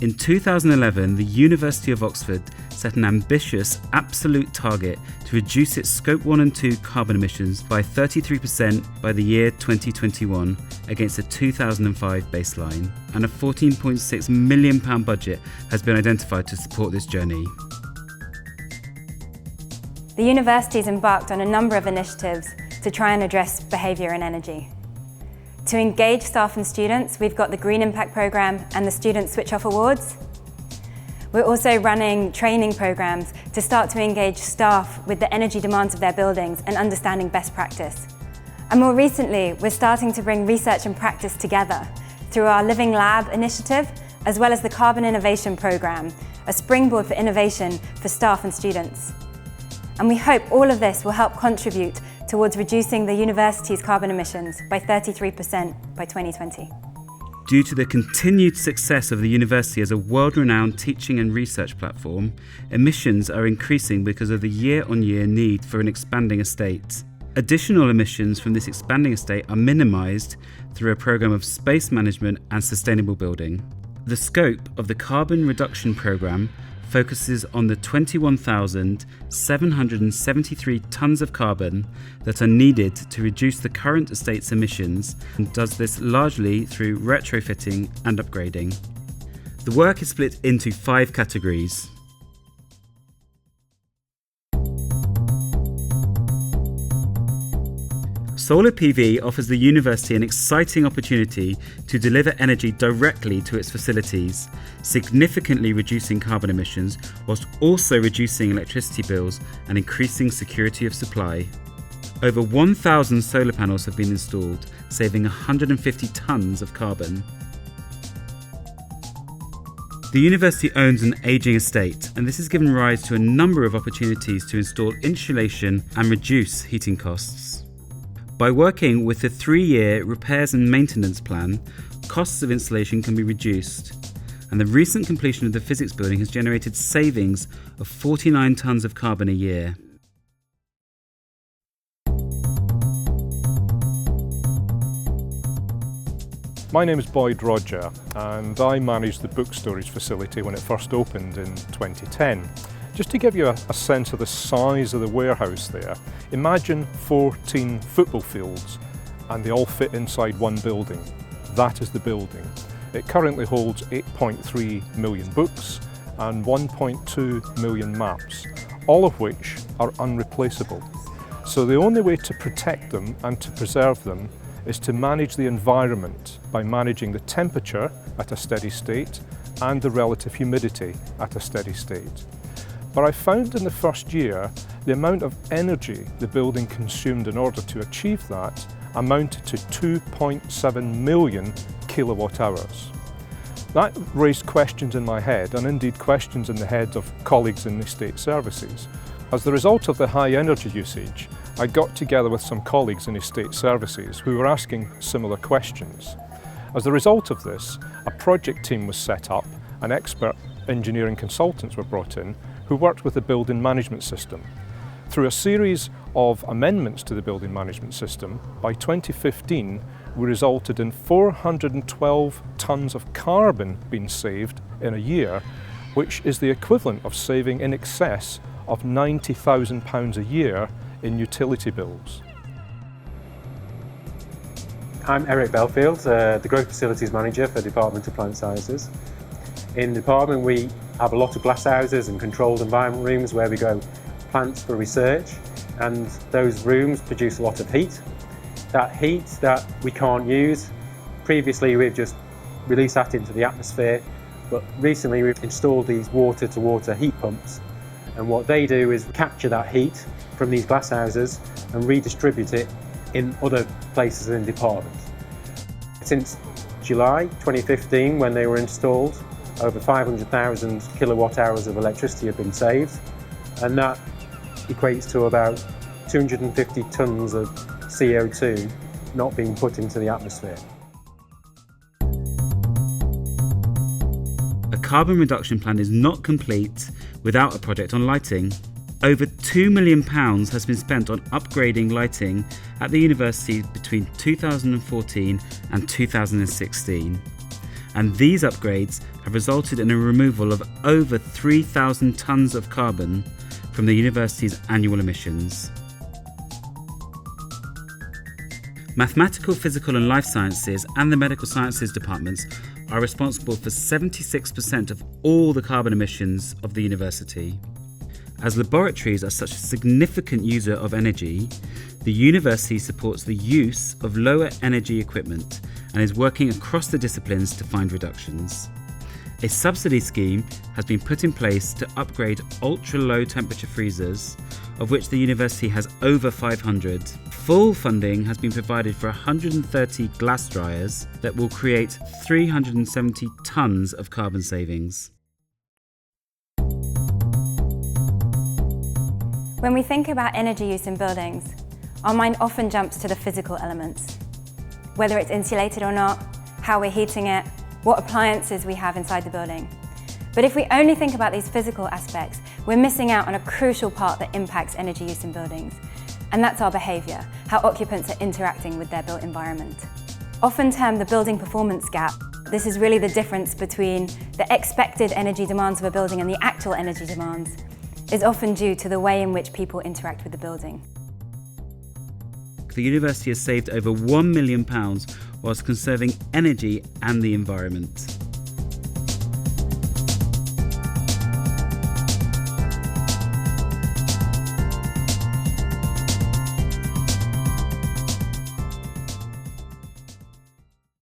In 2011, the University of Oxford set an ambitious absolute target to reduce its Scope 1 and 2 carbon emissions by 33% by the year 2021 against a 2005 baseline, and a £14.6 million budget has been identified to support this journey. The university's embarked on a number of initiatives to try and address behaviour and energy. To engage staff and students, we've got the Green Impact Programme and the Student Switch Off Awards. We're also running training programmes to start to engage staff with the energy demands of their buildings and understanding best practice. And more recently, we're starting to bring research and practice together through our Living Lab initiative, as well as the Carbon Innovation Programme, a springboard for innovation for staff and students. And we hope all of this will help contribute towards reducing the university's carbon emissions by 33% by 2020. Due to the continued success of the university as a world-renowned teaching and research platform, emissions are increasing because of the year-on-year need for an expanding estate. Additional emissions from this expanding estate are minimised through a programme of space management and sustainable building. The scope of the Carbon Reduction Programme focuses on the 21,773 tonnes of carbon that are needed to reduce the current estate's emissions, and does this largely through retrofitting and upgrading. The work is split into 5 categories. Solar PV offers the university an exciting opportunity to deliver energy directly to its facilities, significantly reducing carbon emissions whilst also reducing electricity bills and increasing security of supply. Over 1,000 solar panels have been installed, saving 150 tonnes of carbon. The university owns an ageing estate, and this has given rise to a number of opportunities to install insulation and reduce heating costs. By working with the 3-year repairs and maintenance plan, costs of installation can be reduced, and the recent completion of the physics building has generated savings of 49 tonnes of carbon a year. My name is Boyd Roger, and I managed the book storage facility when it first opened in 2010. Just to give you a sense of the size of the warehouse there, imagine 14 football fields and they all fit inside one building. That is the building. It currently holds 8.3 million books and 1.2 million maps, all of which are unreplaceable. So the only way to protect them and to preserve them is to manage the environment by managing the temperature at a steady state and the relative humidity at a steady state. But I found in the first year, the amount of energy the building consumed in order to achieve that amounted to 2.7 million kilowatt hours. That raised questions in my head, and indeed questions in the heads of colleagues in estate services. As the result of the high energy usage, I got together with some colleagues in estate services who were asking similar questions. As a result of this, a project team was set up and expert engineering consultants were brought in who worked with the building management system. Through a series of amendments to the building management system, by 2015 we resulted in 412 tonnes of carbon being saved in a year, which is the equivalent of saving in excess of £90,000 a year in utility bills. I'm Eric Belfield, the Growth Facilities Manager for the Department of Plant Sciences. In the department we have a lot of glass houses and controlled environment rooms where we grow plants for research, and those rooms produce a lot of heat. That heat that we can't use, previously we've just released that into the atmosphere, but recently we've installed these water-to-water heat pumps, and what they do is capture that heat from these glass houses and redistribute it in other places in the department. Since July 2015, when they were installed, over 500,000 kilowatt hours of electricity have been saved, and that equates to about 250 tonnes of CO2 not being put into the atmosphere. A carbon reduction plan is not complete without a project on lighting. Over £2 million has been spent on upgrading lighting at the university between 2014 and 2016. And these upgrades have resulted in a removal of over 3,000 tonnes of carbon from the university's annual emissions. Mathematical, physical and life sciences and the medical sciences departments are responsible for 76% of all the carbon emissions of the university. As laboratories are such a significant user of energy, the university supports the use of lower energy equipment and is working across the disciplines to find reductions. A subsidy scheme has been put in place to upgrade ultra-low temperature freezers, of which the university has over 500. Full funding has been provided for 130 glass dryers that will create 370 tonnes of carbon savings. When we think about energy use in buildings, our mind often jumps to the physical elements. Whether it's insulated or not, how we're heating it, what appliances we have inside the building. But if we only think about these physical aspects, we're missing out on a crucial part that impacts energy use in buildings. And that's our behaviour, how occupants are interacting with their built environment. Often termed the building performance gap, this is really the difference between the expected energy demands of a building and the actual energy demands, is often due to the way in which people interact with the building. The university has saved over £1 million whilst conserving energy and the environment.